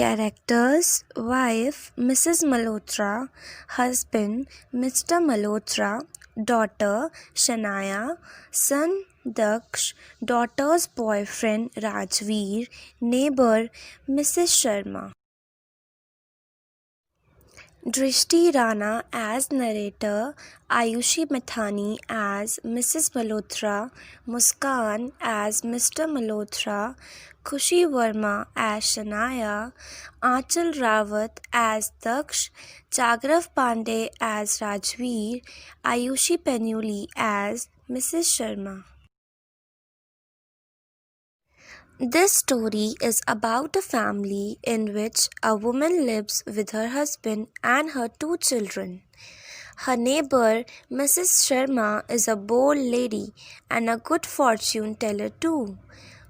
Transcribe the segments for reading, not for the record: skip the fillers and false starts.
Characters: wife Mrs. Malhotra, husband Mr. Malhotra, daughter Shania, son Daksh, daughter's boyfriend Rajveer, neighbor Mrs. Sharma. Drishti Rana as narrator, Ayushi Mathani as Mrs. Malhotra, Muskan as Mr. Malhotra, Khushi Verma as Shania, Aanchal Rawat as Daksh, Jagrav Pandey as Rajveer, Ayushi Penuli as Mrs. Sharma. This story is about a family in which a woman lives with her husband and her two children. Her neighbor, Mrs. Sharma, is a bold lady and a good fortune teller too.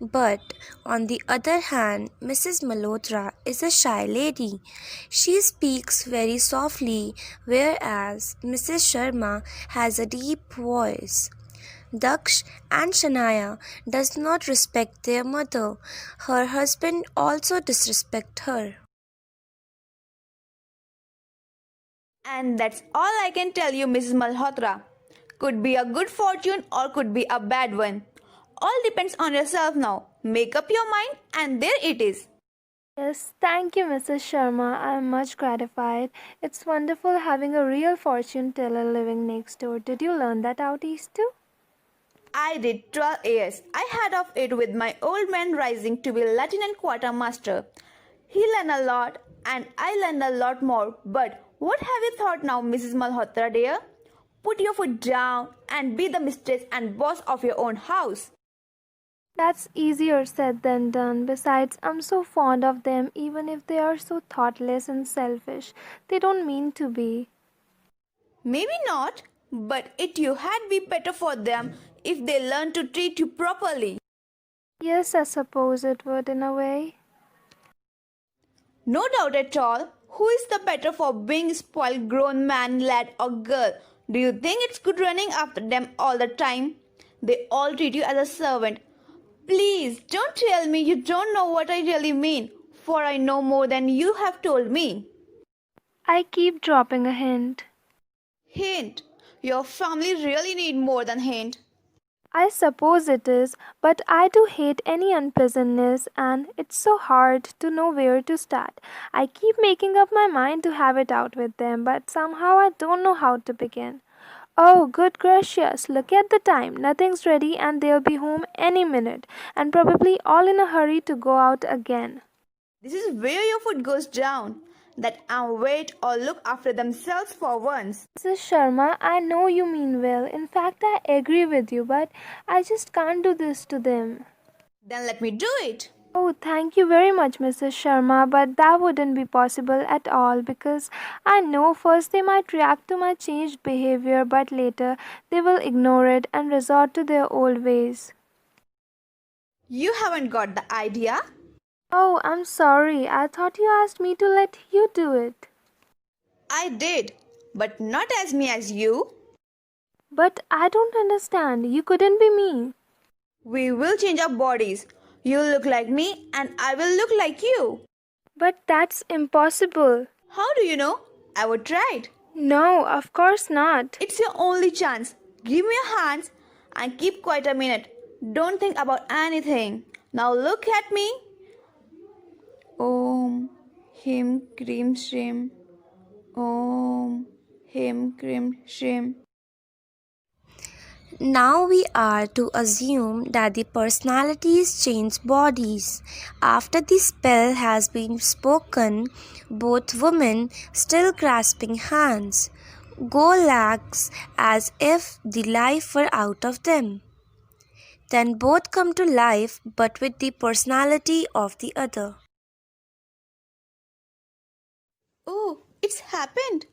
But on the other hand, Mrs. Malhotra is a shy lady. She speaks very softly, whereas Mrs. Sharma has a deep voice. Daksh and Shania does not respect their mother. Her husband also disrespects her. And that's all I can tell you, Mrs. Malhotra. Could be a good fortune or could be a bad one. All depends on yourself now. Make up your mind and there it is. Yes, thank you, Mrs. Sharma. I'm much gratified. It's wonderful having a real fortune teller living next door. Did you learn that out east too? I did 12 years. I had of it with my old man rising to be Lieutenant Quartermaster. He learned a lot and I learned a lot more. But what have you thought now, Mrs. Malhotra dear? Put your foot down and be the mistress and boss of your own house. That's easier said than done. Besides, I'm so fond of them, even if they are so thoughtless and selfish. They don't mean to be. Maybe not, but it you had be better for them if they learn to treat you properly. Yes, I suppose it would in a way. No doubt at all. Who is the better for being spoiled grown man, lad or girl? Do you think it's good running after them all the time? They all treat you as a servant. Please don't tell me you don't know what I really mean, for I know more than you have told me. I keep dropping a hint. Hint. Your family really need more than hint. I suppose it is, but I do hate any unpleasantness and it's so hard to know where to start. I keep making up my mind to have it out with them, but somehow I don't know how to begin. Oh, good gracious, look at the time. Nothing's ready and they'll be home any minute, and probably all in a hurry to go out again. This is where your foot goes down. That and wait or look after themselves for once. Mrs. Sharma, I know you mean well. In fact, I agree with you, but I just can't do this to them. Then let me do it. Oh, thank you very much, Mrs. Sharma, but that wouldn't be possible at all because I know first they might react to my changed behavior, but later they will ignore it and resort to their old ways. You haven't got the idea? Oh, I'm sorry. I thought you asked me to let you do it. I did, but not as me as you. But I don't understand. You couldn't be me. We will change our bodies. You look like me and I will look like you. But that's impossible. How do you know? I would try it. No, of course not. It's your only chance. Give me your hands and keep quiet a minute. Don't think about anything. Now look at me. Om Him Krim Shrim. Om Him Krim Shrim. Now we are to assume that the personalities change bodies. After the spell has been spoken, both women, still grasping hands, go lags as if the life were out of them. Then both come to life but with the personality of the other. Oh, it's happened.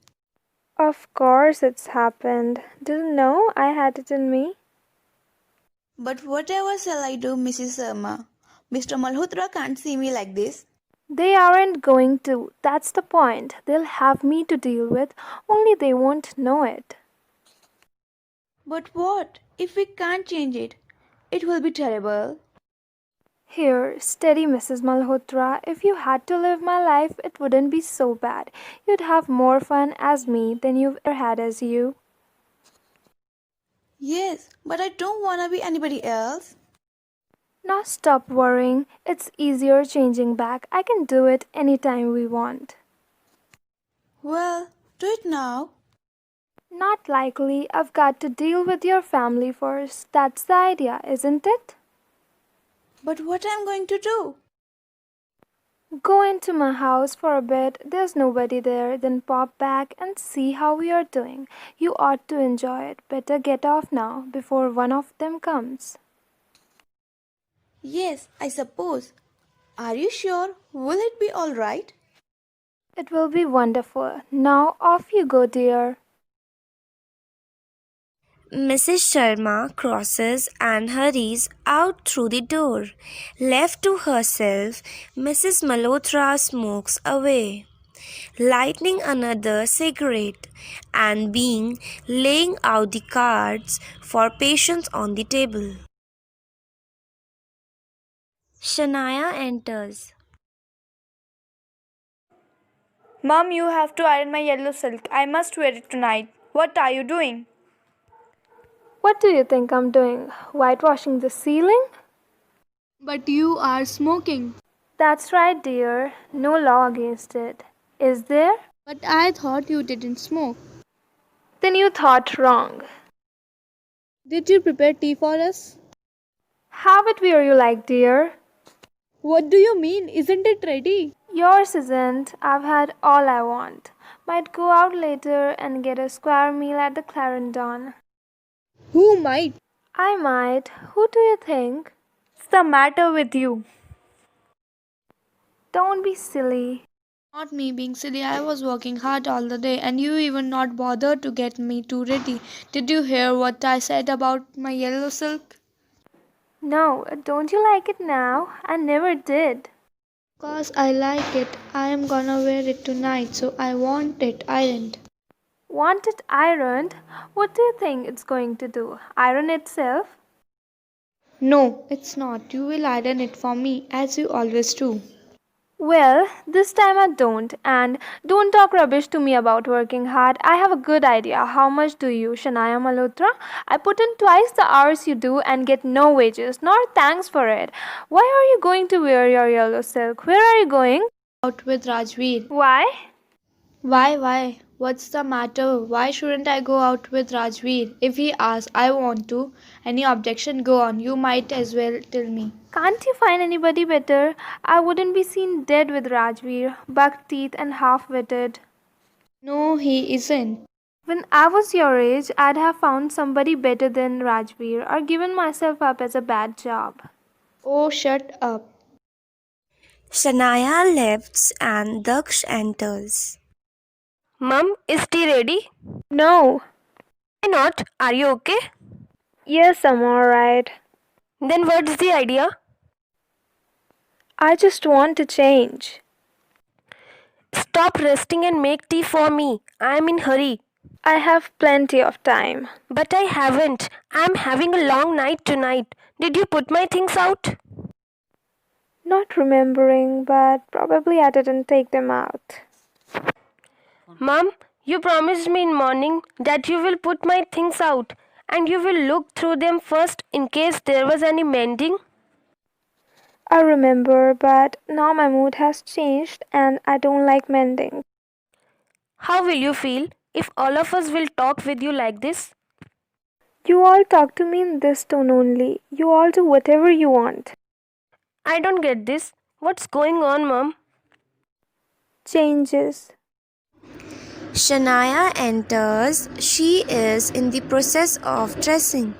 Of course it's happened. Didn't know I had it in me. But whatever shall I do, Mrs. Sharma? Mr. Malhotra can't see me like this. They aren't going to. That's the point. They'll have me to deal with, only they won't know it. But what if we can't change it? It will be terrible. Here, steady Mrs. Malhotra. If you had to live my life, it wouldn't be so bad. You'd have more fun as me than you've ever had as you. Yes, but I don't want to be anybody else. Now stop worrying. It's easier changing back. I can do it anytime we want. Well, do it now. Not likely. I've got to deal with your family first. That's the idea, isn't it? But what I'm going to do? Go into my house for a bit. There's nobody there. Then pop back and see how we are doing. You ought to enjoy it. Better get off now before one of them comes. Yes, I suppose. Are you sure? Will it be all right? It will be wonderful. Now off you go, dear. Mrs. Sharma crosses and hurries out through the door. Left to herself, Mrs. Malhotra smokes away, lighting another cigarette and being laying out the cards for patients on the table. Shania enters. Mom, you have to iron my yellow silk. I must wear it tonight. What are you doing? What do you think I'm doing? Whitewashing the ceiling? But you are smoking. That's right, dear. No law against it. Is there? But I thought you didn't smoke. Then you thought wrong. Did you prepare tea for us? Have it where you like, dear. What do you mean? Isn't it ready? Yours isn't. I've had all I want. Might go out later and get a square meal at the Clarendon. Who might? I might. Who do you think? What's the matter with you? Don't be silly. Not me being silly. I was working hard all the day and you even not bothered to get me too ready. Did you hear what I said about my yellow silk? No, don't you like it now? I never did. 'Cause I like it. I am gonna wear it tonight, so I want it ironed. Want it ironed? What do you think it's going to do? Iron itself? No, it's not. You will iron it for me, as you always do. Well, this time I don't. And don't talk rubbish to me about working hard. I have a good idea. How much do you, Shania Malhotra? I put in twice the hours you do and get no wages, nor thanks for it. Why are you going to wear your yellow silk? Where are you going? Out with Rajveer. Why? Why? What's the matter? Why shouldn't I go out with Rajveer? If he asks, I want to. Any objection? Go on. You might as well tell me. Can't you find anybody better? I wouldn't be seen dead with Rajveer, buck teeth and half-witted. No, he isn't. When I was your age, I'd have found somebody better than Rajveer or given myself up as a bad job. Oh, shut up. Shania lifts and Daksh enters. Mum, is tea ready? No. Why not? Are you okay? Yes, I'm alright. Then what's the idea? I just want to change. Stop resting and make tea for me. I am in hurry. I have plenty of time. But I haven't. I am having a long night tonight. Did you put my things out? Not remembering, but probably I didn't take them out. Mum, you promised me in morning that you will put my things out and you will look through them first in case there was any mending. I remember, but now my mood has changed and I don't like mending. How will you feel if all of us will talk with you like this? You all talk to me in this tone only. You all do whatever you want. I don't get this. What's going on, Mum? Changes. Shania enters. She is in the process of dressing.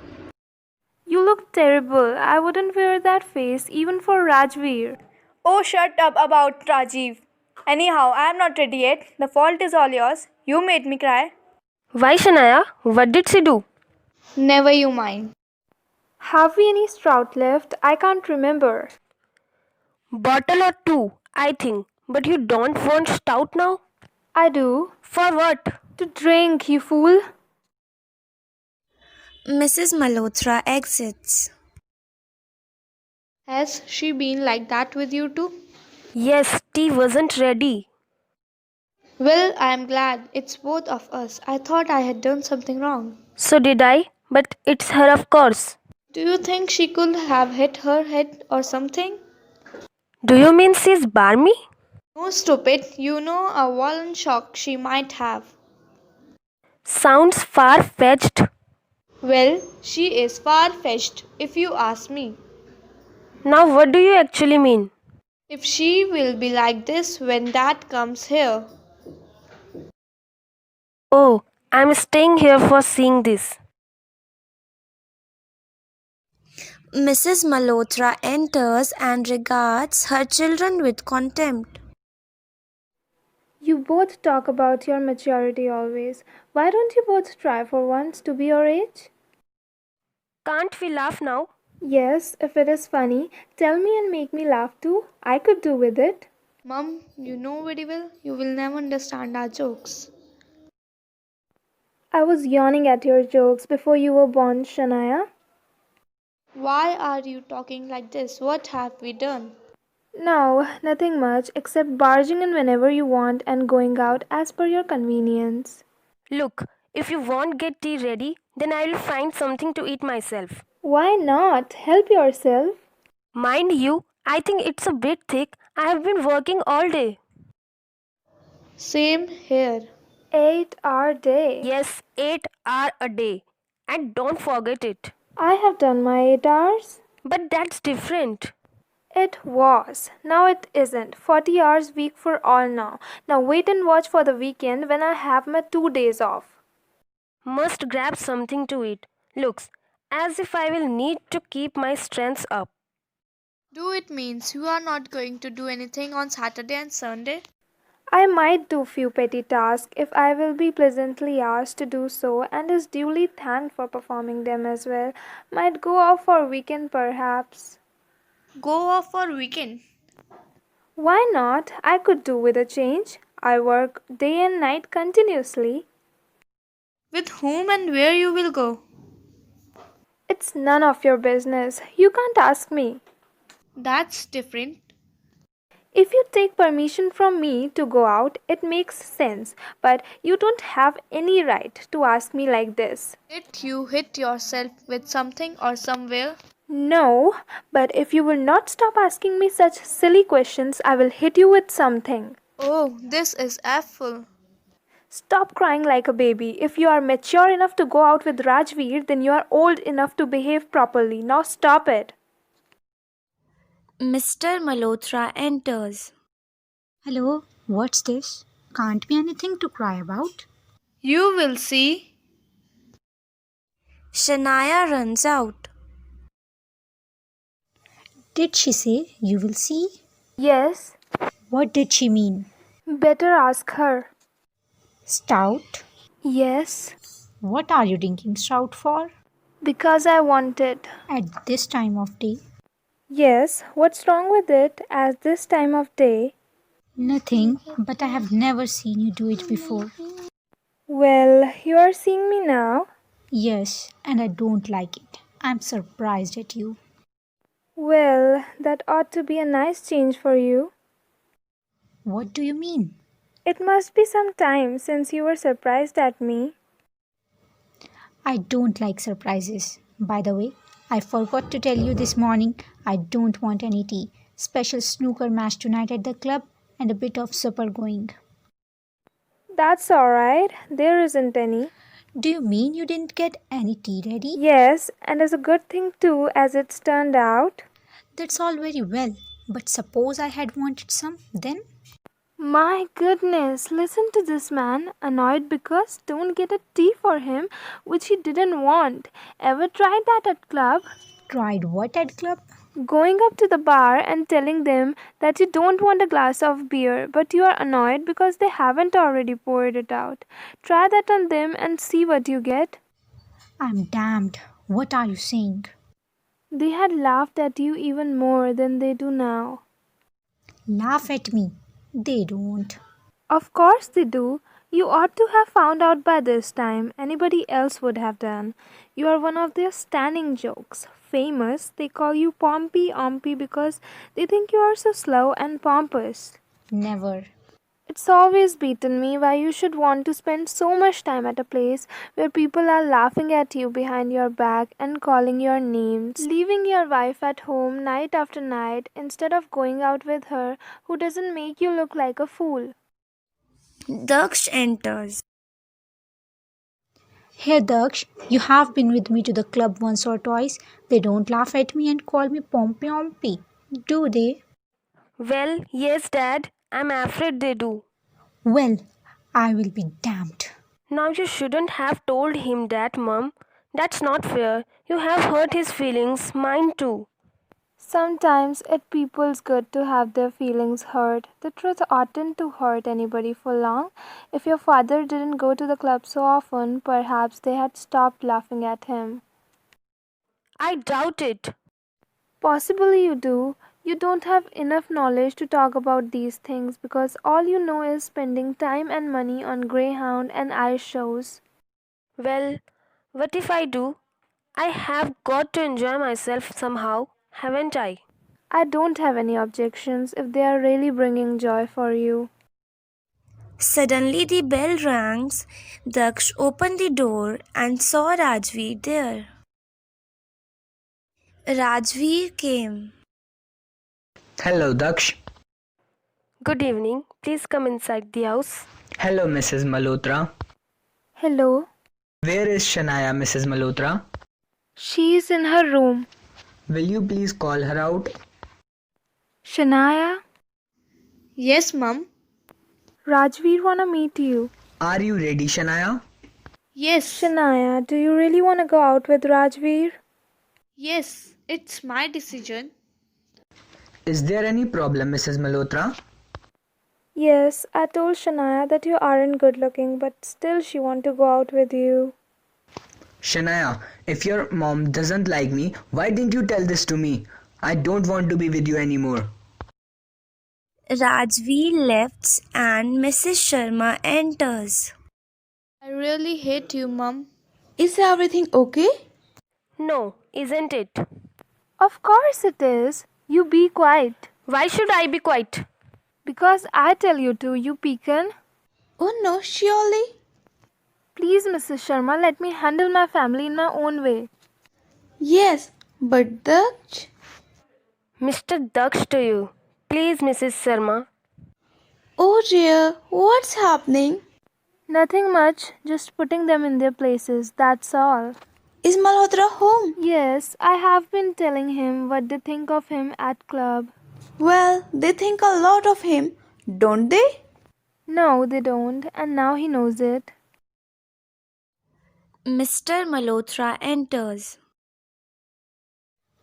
You look terrible. I wouldn't wear that face even for Rajveer. Oh, shut up about Rajiv. Anyhow, I am not ready yet. The fault is all yours. You made me cry. Why, Shania? What did she do? Never you mind. Have we any strout left? I can't remember. Bottle or two, I think. But you don't want stout now? I do. For what? To drink, you fool. Mrs. Malhotra exits. Has she been like that with you too? Yes, tea wasn't ready. Well, I am glad. It's both of us. I thought I had done something wrong. So did I, but it's her, of course. Do you think she could have hit her head or something? Do you mean she's barmy? No, stupid. You know, a violent shock she might have. Sounds far fetched. Well, she is far fetched, if you ask me. Now, what do you actually mean? If she will be like this when Dad comes here. Oh, I'm staying here for seeing this. Mrs. Malhotra enters and regards her children with contempt. You both talk about your maturity always. Why don't you both try for once to be your age? Can't we laugh now? Yes, if it is funny, tell me and make me laugh too. I could do with it. Mum, you know very well you will never understand our jokes. I was yawning at your jokes before you were born, Shania. Why are you talking like this? What have we done? No, nothing much except barging in whenever you want and going out as per your convenience. Look, if you won't get tea ready, then I will find something to eat myself. Why not? Help yourself. Mind you, I think it's a bit thick. I have been working all day. Same here. 8-hour day. Yes, 8 hours a day. And don't forget it. I have done my 8 hours. But that's different. It was. Now it isn't. 40 hours week for all now. Now wait and watch for the weekend when I have my 2 days off. Must grab something to eat. Looks as if I will need to keep my strength up. Do it means you are not going to do anything on Saturday and Sunday? I might do few petty tasks if I will be pleasantly asked to do so and is duly thanked for performing them as well. Might go off for weekend perhaps. Go off for weekend. Why not? I could do with a change. I work day and night continuously. With whom and where you will go? It's none of your business. You can't ask me. That's different. If you take permission from me to go out, it makes sense. But you don't have any right to ask me like this. Did you hit yourself with something or somewhere? No, but if you will not stop asking me such silly questions, I will hit you with something. Oh, this is awful. Stop crying like a baby. If you are mature enough to go out with Rajveer, then you are old enough to behave properly. Now stop it. Mr. Malhotra enters. Hello, what's this? Can't be anything to cry about. You will see. Shania runs out. Did she say you will see? Yes, What did she mean? better ask her. Stout? Yes, What are you drinking stout for? because I want it. At this time of day? Yes, what's wrong with it at this time of day? Nothing, but I have never seen you do it before. Well, you are seeing me now. Yes, and I don't like it. I'm surprised at you. Well, that ought to be a nice change for you. What do you mean? It must be some time since you were surprised at me. I don't like surprises. By the way, I forgot to tell you this morning I don't want any tea. Special snooker match tonight at the club and a bit of supper going. That's alright, there isn't any. Do you mean you didn't get any tea ready? Yes, and it's a good thing too, as it's turned out. That's all very well, but suppose I had wanted some, then? My goodness, listen to this man, annoyed because don't get a tea for him, which he didn't want. Ever tried that at club? Tried what at club? Going up to the bar and telling them that you don't want a glass of beer, but you are annoyed because they haven't already poured it out. Try that on them and see what you get. I'm damned. What are you saying? They had laughed at you even more than they do now. Laugh at me. They don't. Of course they do. You ought to have found out by this time. Anybody else would have done. You are one of their standing jokes. Famous, they call you Pompey Ompy because they think you are so slow and pompous. Never. It's always beaten me why you should want to spend so much time at a place where people are laughing at you behind your back and calling your names. Leaving your wife at home night after night instead of going out with her who doesn't make you look like a fool. Daksh enters. Here, Daksh, you have been with me to the club once or twice. They don't laugh at me and call me Pompey Ompy, do they? Well, yes, Dad. I'm afraid they do. Well, I will be damned. Now you shouldn't have told him that, Mum. That's not fair. You have hurt his feelings, mine too. Sometimes it people's good to have their feelings hurt. The truth oughtn't to hurt anybody for long. If your father didn't go to the club so often, perhaps they had stopped laughing at him. I doubt it. Possibly you do. You don't have enough knowledge to talk about these things because all you know is spending time and money on Greyhound and ice shows. Well, what if I do? I have got to enjoy myself somehow, haven't I? I don't have any objections if they are really bringing joy for you. Suddenly the bell rings. Daksh opened the door and saw Rajveer there. Rajveer came. Hello, Daksh. Good evening. Please come inside the house. Hello, Mrs. Malhotra. Hello. Where is Shania, Mrs. Malhotra? She's in her room. Will you please call her out? Shania, Yes, Mum. Rajveer wanna meet you. Are you ready, Shania? Yes. Shania, do you really wanna go out with Rajveer? Yes, it's my decision. Is there any problem, Mrs. Malhotra? Yes, I told Shania that you aren't good looking, but still she want to go out with you. Shania, if your mom doesn't like me, why didn't you tell this to me? I don't want to be with you anymore. Rajveer left and Mrs. Sharma enters. I really hate you, Mum. Is everything okay? No, isn't it? Of course it is. You be quiet. Why should I be quiet? Because I tell you to, you pecan. Oh no, surely. Please, Mrs. Sharma, let me handle my family in my own way. Yes, but Daksh. Mr. Daksh to you. Please, Mrs. Sharma. Oh dear, what's happening? Nothing much, just putting them in their places, that's all. Is Malhotra home? Yes, I have been telling him what they think of him at club. Well, they think a lot of him, don't they? No, they don't, and now he knows it. Mr. Malhotra enters.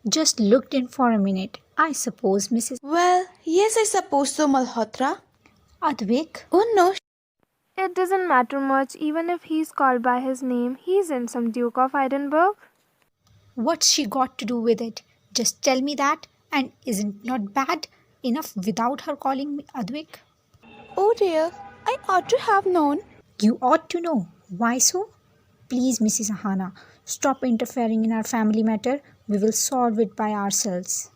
Just looked in for a minute. I suppose Mrs. Well, yes, I suppose so, Malhotra. Advik. Oh no, It doesn't matter much, even if he's called by his name. He isn't some Duke of Edinburgh. What's she got to do with it? Just tell me that, and isn't not bad enough without her calling me Advik? oh dear, I ought to have known. You ought to know. Why so? Please, Mrs. Ahana, stop interfering in our family matter. We will solve it by ourselves.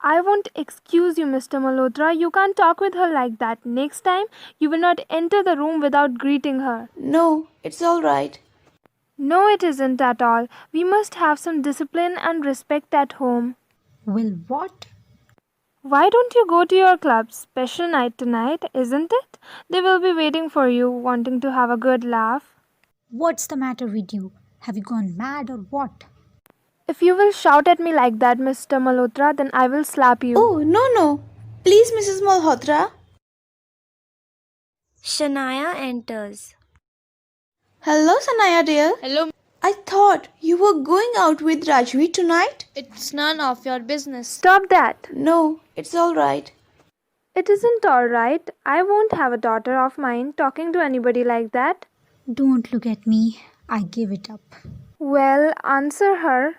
I won't excuse you, Mr. Malhotra. You can't talk with her like that. Next time, you will not enter the room without greeting her. No, it's all right. No, it isn't at all. We must have some discipline and respect at home. Well, what? Why don't you go to your club? Special night tonight, isn't it? They will be waiting for you, wanting to have a good laugh. What's the matter with you? Have you gone mad or what? If you will shout at me like that, Mr. Malhotra, then I will slap you. Oh, no. Please, Mrs. Malhotra. Shania enters. Hello, Sanaya dear. Hello. I thought you were going out with Rajveer tonight. It's none of your business. Stop that. No, it's all right. It isn't all right. I won't have a daughter of mine talking to anybody like that. Don't look at me. I give it up. Well, answer her.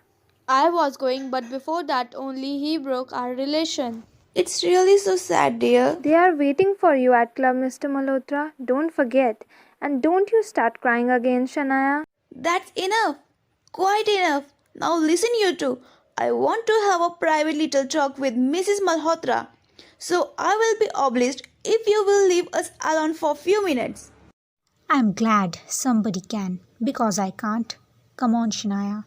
I was going, but before that only he broke our relation. It's really so sad, dear. They are waiting for you at club, Mr. Malhotra. Don't forget. And don't you start crying again, Shania. That's enough. Quite enough. Now listen, you two. I want to have a private little talk with Mrs. Malhotra. So I will be obliged if you will leave us alone for a few minutes. I'm glad somebody can, because I can't. Come on, Shania.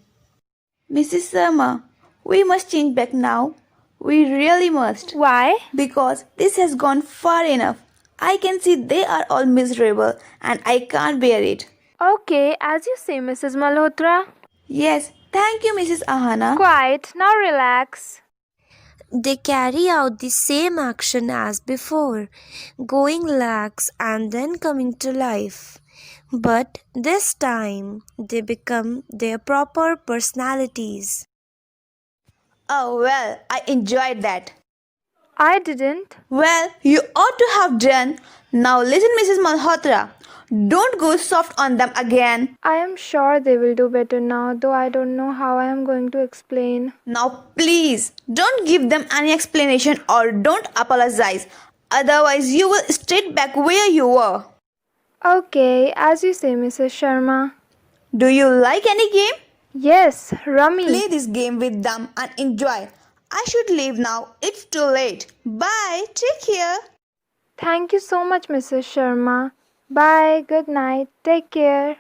Mrs. Sharma, we must change back now. We really must. Why? Because this has gone far enough. I can see they are all miserable and I can't bear it. Okay, as you say, Mrs. Malhotra. Yes, thank you, Mrs. Ahana. Quiet, now relax. They carry out the same action as before, going lax and then coming to life. But this time they become their proper personalities. Oh, well, I enjoyed that. I didn't. Well, you ought to have done. Now listen, Mrs. Malhotra. Don't go soft on them again. I am sure they will do better now, though I don't know how I am going to explain. Now please, don't give them any explanation or don't apologize. Otherwise, you will straight back where you were. Okay, as you say, Mrs. Sharma. Do you like any game? Yes, Rummy. Play this game with them and enjoy. I should leave now. It's too late. Bye. Take care. Thank you so much, Mrs. Sharma. Bye, good night, take care.